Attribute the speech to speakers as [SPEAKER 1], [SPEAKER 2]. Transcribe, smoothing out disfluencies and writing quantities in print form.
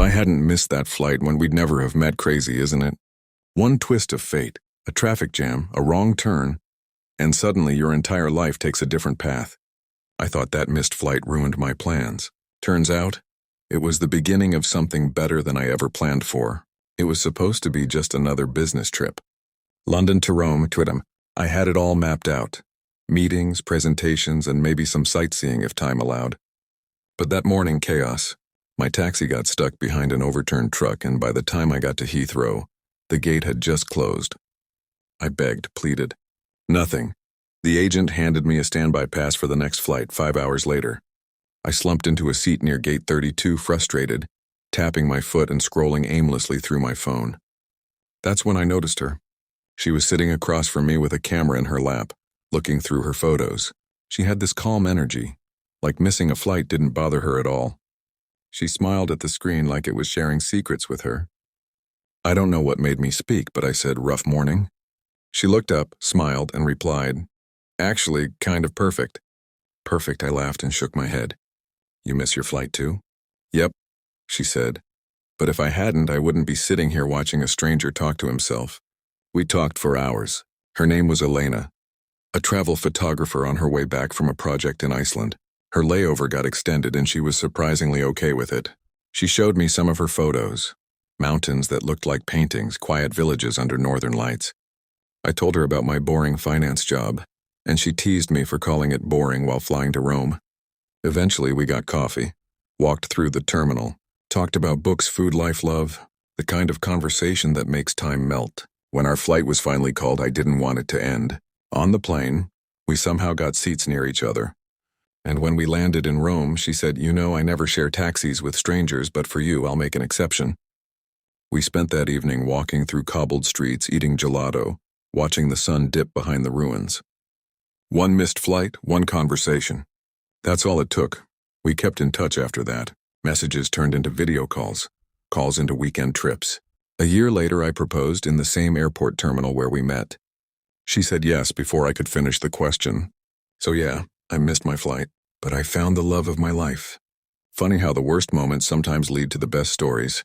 [SPEAKER 1] I hadn't missed that flight when we'd never have met, crazy, isn't it? One twist of fate, a traffic jam, a wrong turn, and suddenly your entire life takes a different path. I thought that missed flight ruined my plans. Turns out, it was the beginning of something better than I ever planned for. It was supposed to be just another business trip. London to Rome, Twickenham. I had it all mapped out. Meetings, presentations, and maybe some sightseeing if time allowed. But that morning, chaos. My taxi got stuck behind an overturned truck, and by the time I got to Heathrow, the gate had just closed. I begged, pleaded. Nothing. The agent handed me a standby pass for the next flight 5 hours later. I slumped into a seat near gate 32, frustrated, tapping my foot and scrolling aimlessly through my phone. That's when I noticed her. She was sitting across from me with a camera in her lap, looking through her photos. She had this calm energy, like missing a flight didn't bother her at all. She smiled at the screen like it was sharing secrets with her. I don't know what made me speak, but I said, "Rough morning?" She looked up, smiled, and replied, "Actually, kind of perfect." "Perfect," I laughed and shook my head. "You miss your flight too?" "Yep," she said. "But if I hadn't, I wouldn't be sitting here watching a stranger talk to himself." We talked for hours. Her name was Elena, a travel photographer on her way back from a project in Iceland. Her layover got extended and she was surprisingly okay with it. She showed me some of her photos. Mountains that looked like paintings, quiet villages under northern lights. I told her about my boring finance job, and she teased me for calling it boring while flying to Rome. Eventually we got coffee, walked through the terminal, talked about books, food, life, love, the kind of conversation that makes time melt. When our flight was finally called, I didn't want it to end. On the plane, we somehow got seats near each other. And when we landed in Rome, she said, "You know, I never share taxis with strangers, but for you, I'll make an exception." We spent that evening walking through cobbled streets, eating gelato, watching the sun dip behind the ruins. One missed flight, one conversation. That's all it took. We kept in touch after that. Messages turned into video calls, calls into weekend trips. A year later, I proposed in the same airport terminal where we met. She said yes before I could finish the question. So yeah, I missed my flight, but I found the love of my life. Funny how the worst moments sometimes lead to the best stories.